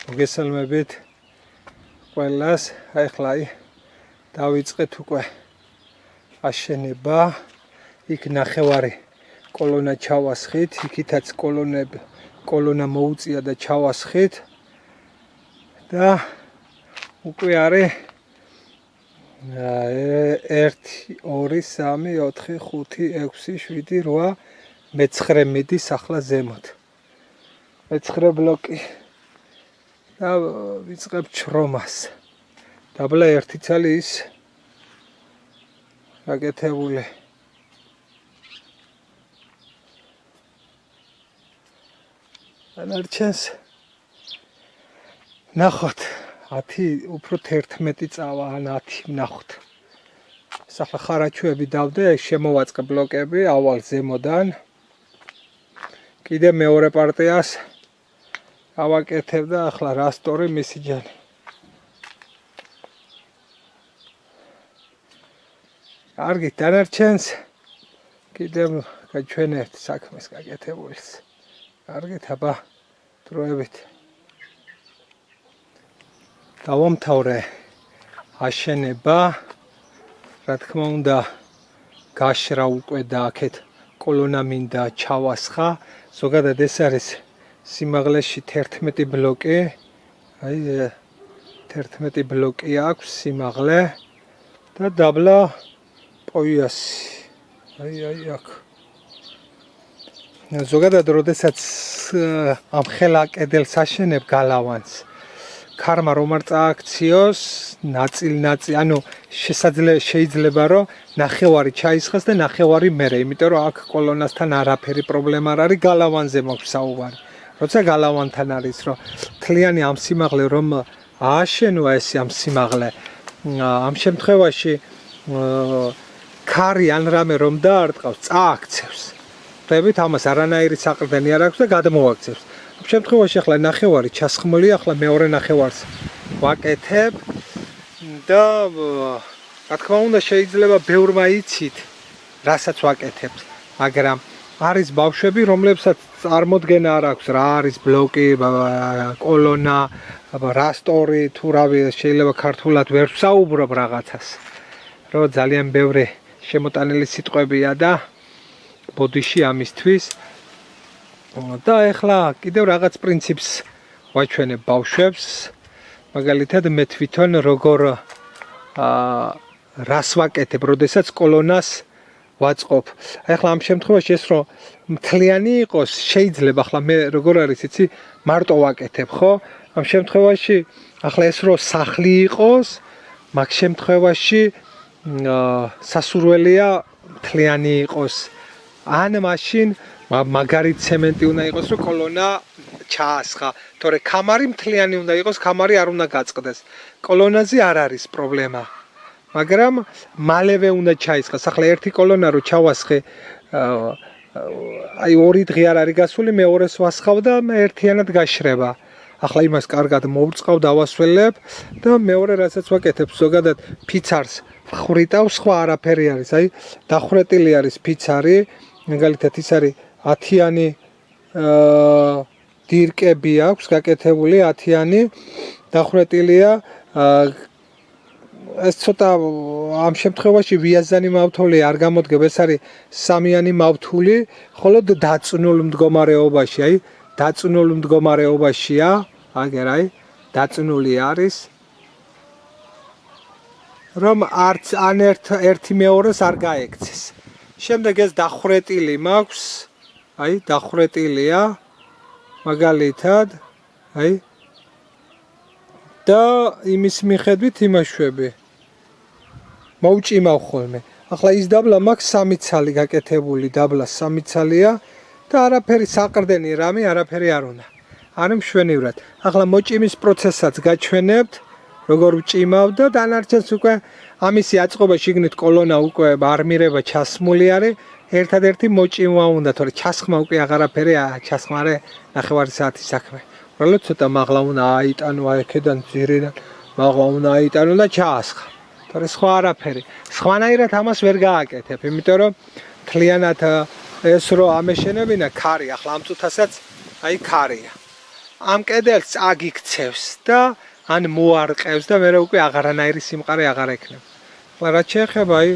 მოგესალმებით ყველას. ახლა დავიწყეთ უკვე აშენება. იქ ნახევარი კოლონა ჩავასხით, იქითაც კოლონა მოუწია და ჩავასხით. და უკვე არის 1 2 3 4 5 6 7 8 მეცხრე მიდის ახლა ზემოთ. მეცხრე ბლოკი. და ვიწყებ ჩრომას. დაბლა ერთი ცალი ის გაკეთებული. ანარჩენს ნახოთ 10 უფრო 11 წავა ან 10 ნახოთ. ახლა ხარაჩუები დავდე, შემოვაწყე ბლოკები ავალ ზემოდან. კიდე მეორე პარტიას ავაკეთებ და ახლა რასტორი მისი ჯანი. კარგი, დანარჩენს კიდე გაჩვენებთ საქმეს გაკეთებულს. კარგით, აბა დროებით. დავამთავრე აშენება. რა თქმა უნდა, გაშრა უკვე და აქეთ კოლონა მინდა ჩავასხა. ზოგადად ეს არის სიმაღლეში 11 ბლოკი. აი 11 ბლოკი აქვს სიმაღლე და დაბლა პოიასი. აი აქ. ზოგადად როდესაც ამ ხელა კედელს აშენებ გალავანს, ქარმა რომ არ წააქციოს, ნაწილ, ანუ შეიძლება რომ ნახევარი ჩაისხას და ნახევარი მერე, იმიტომ რომ აქ კოლონასთან არაფერი პრობლემა არ არის, გალავანზე მაქვს საუბარი. როცა გალავანთან არის, რომ თლიანი ამ სიმაღლე რომ ააშენვა ეს ამ სიმაღლე, ამ შემთხვევაში ქარი ან რამე რომ დაარტყავს, წააქცევს. ხვდებით, ამას არანაირი საყრდენი არ აქვს და გადმოაქცევს. ამ შემთხვევაში ახლა ნახევარი ჩასხმულია, ახლა მეორე ნახევარს ვაკეთებ და რა თქმა უნდა შეიძლება ბევრმა იცით, რასაც ვაკეთებთ, მაგრამ არის ბავშვები, რომლებსაც წარმოდგენა არ აქვს, რა არის ბლოკი, კოლონა, რასტორი, თუ რავი, შეიძლება ქართულად ვერ ვსაუბრობ რაღაცას. რომ ძალიან ბევრი შემოტანილი სიტყვებია და ბოდიში ამისთვის. და ეხლა კიდევ რაღაც პრინციპს ვაჩვენებ ბავშვებს. მაგალითად მე თვითონ როგორ რას ვაკეთებ, როდესაც კოლონას ვაწყობ. ეხლა ამ შემთხვევაში ეს რომ მთლიანი იყოს, შეიძლება ახლა მე როგორ არის იცი, მარტო ვაკეთებ, ხო? ამ შემთხვევაში ახლა ეს რომ სახლი იყოს, მაგ შემთხვევაში სასურველია მთლიანი იყოს. ან მაშინ მაგარი ცემენტი უნდა იყოს, რომ კოლონა ჩაასხა. თორე კამარი მთლიანი უნდა იყოს, კამარი არ უნდა გაწყდეს. კოლონაზე არ არის პრობლემა. მაგრამ მალევე უნდა ჩაისხას. ახლა ერთი კოლონა რო ჩავასხე, აი 2 დღე არ არის გასული, მეორეს ვასხავ და ერთიანად გაშრება. ახლა იმას კარგად მოვწყავ, დავასველებ და მეორე რასაც ვაკეთებ, ზოგადად ფიცარს ვხრიტავ, სხვა არაფერი არის. აი დახვრეტილი არის ფიცარი, მაგალითად ის არის 10-იანი დირკები აქვს გაკეთებული, 10-იანი დახვრეტილია. ეს ცოტა ამ შემთხვევაში ვიაზანი მავთული არ გამოდგება, ეს არის 3-იანი მავთული, ხოლო დაწნულ მდგომარეობაში, აი დაწნულ მდგომარეობაშია, აგერ აი დაწნული არის. რომ არც ან ერთი მეორეს არ გაექცეს. შემდეგ ეს დახვრეტილი მაქვს, აი დახვრეტილია მაგალითად, აი და იმის მიხედვით იმაშვები. მოუჭიმავ ხოლმე. ახლა ის დაბლა მაქვს 3 ცალი გაკეთებული, დაბლა 3 ცალია და არაფერი საყრდენი რამე არაფერი არ უნდა. არ მშვენივრად. ახლა მოჭიმის პროცესსაც გაჩვენებთ, როგორ ვჭიმავ და დანარჩენს უკვე ამისი აწყობა შიგნით კოლონა უკვე არმირება ჩასმული არის. ერთადერთი მოჭიმა უნდა, თორე ჩასხმა უკვე აღარაფერია, ჩასხმა არის ნახევარი საათის საქმე. უბრალოდ ცოტა მაღლა უნდა აიტანო, აქედან ძირიდან მაღლა უნდა აიტანო და ჩაასხა. თორე სხვა არაფერი. სხვანაირად ამას ვერ გააკეთებ, იმიტომ რომ მთლიანად ეს რო ამეშენებინა ქარი, ახლა ამ წუთასაც აი ქარია. ამ კედელს წაგიქცევს და ან მოარყევს და მე უკვე აღარანაირი სიმყარე აღარ ექნება. ახლა რაც შეეხება აი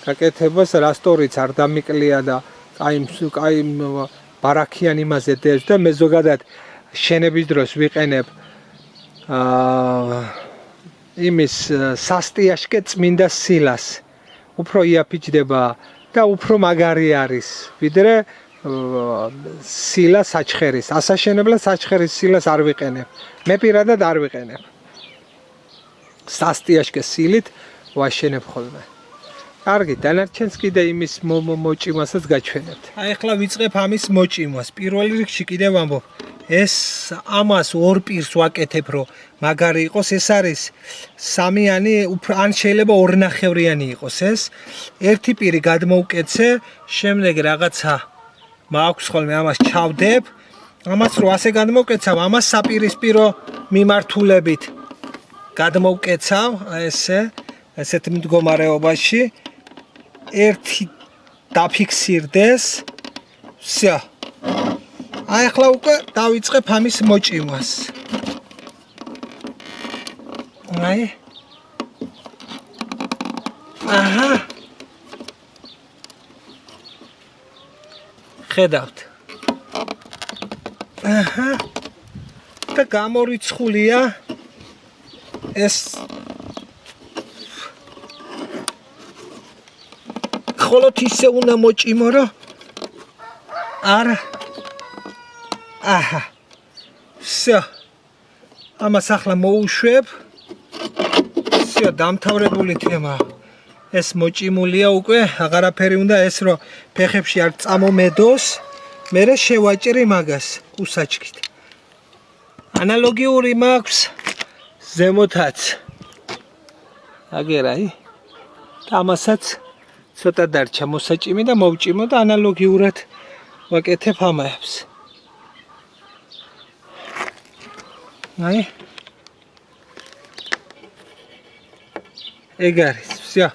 გაკეთებას რა სტორიც არ დამიკლია და აი ბარაქიან იმაზე დევს და მე ზოგადად შენების დროს ვიყენებ იმის სასტიაშკე წმინდა სილას უფრო იაფიჭდება და უფრო მაგარი არის ვიდრე სილა საჩხერის ასაშენებლად საჩხერის სილას არ ვიყენებ მე პირადად არ ვიყენებ სასტიაშკე სილით ვაშენებ ხოლმე კარგი დანარჩენს კიდე იმის მოჭიმასაც გაჩვენებთ აი ახლა ვიწყებ ამის მოჭიმას პირველ რიგში კიდევ ვამბობ ეს ამას ორ პირს ვაკეთებ რომ მაგარი იყოს ეს არის სამიანი ან შეიძლება ორნახევრიანი იყოს ეს ერთი პირი გადმოუკეცე შემდეგ რაღაცა მაქვს ხოლმე ამას ჩავდებ ამას რო ასე გადმოვკეცავ ამას საპირისპირო მიმართულებით გადმოვკეცავ ესე ესეთ მდგომარეობაში ერთი დაფიქსირდეს всё აი ახლა უკვე დავიწყებ ამის მოჭიმას აი აჰა ხედავთ აჰა და გამორიცხულია ეს ხოლო ისე უნდა მოჭიმო რომ არა აჰა всё ამას ახლა მოუშვებ всё დამთავრებული თემა ეს მოჭიმულია უკვე აღარაფერი უნდა ეს რომ ფეხებში არ წამომედოს მე შევაჭრი მაგას უსაჩქით ანალოგიური მაქვს ზემოთაც აგერაი ამასაც ცოტა დარჩა მოსაჭიმი და მოვჭიმო და ანალოგიურად ვაკეთებ ამაებს აი ეგ არის всё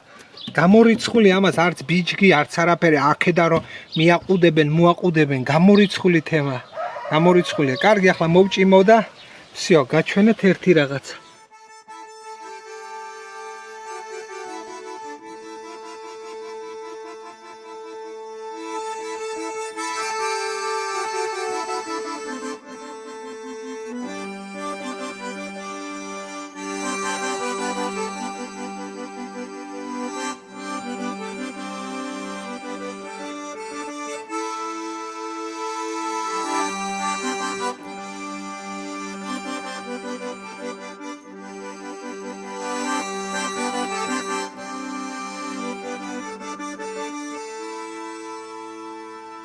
გამორიცხული ამას არც ბიჭგი არც არაფერი აქედან რომ მიაყუდებენ მოაყუდებენ გამორიცხული თემა გამორიცხულია კარგი ახლა მოვჭიმო და всё გაჩვენეთ ერთი რაღაცა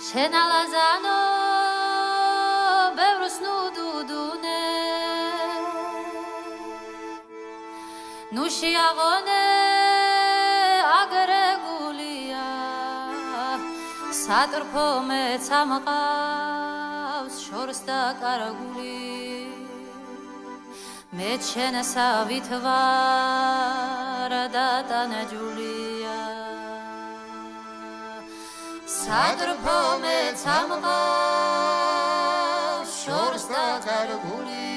შენალაზანო ბევრს ნუდუდუნე ნუ შეაღონე აგრეგულია სატრფო მეცამყავს შორს და კარგული მე ჩენესავით ვარ და დანაჯულია სატრფო მეცამყავს შორს და კარგული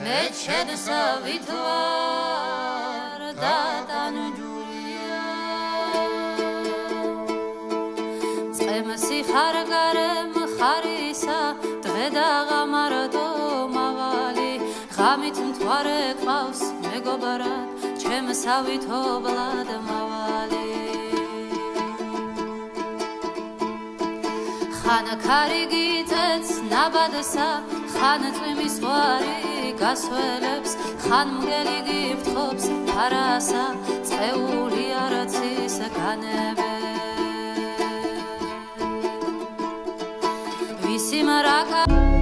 მე ჩენესავით ვარ და დანაჯულია წემსი ხარგარემ ხარისა დღე და ღამარდო მავალი ღამით მთვარე ყავს მეგობრად ჩემსავით ობლად მავალი ხან ქარიგიწეც ნაბადსა ხან წვიმის ზღვარი გასველებს ხან მგელი გიფრთხობს ფარასა წეული არაცის განებე ვისი მარაკა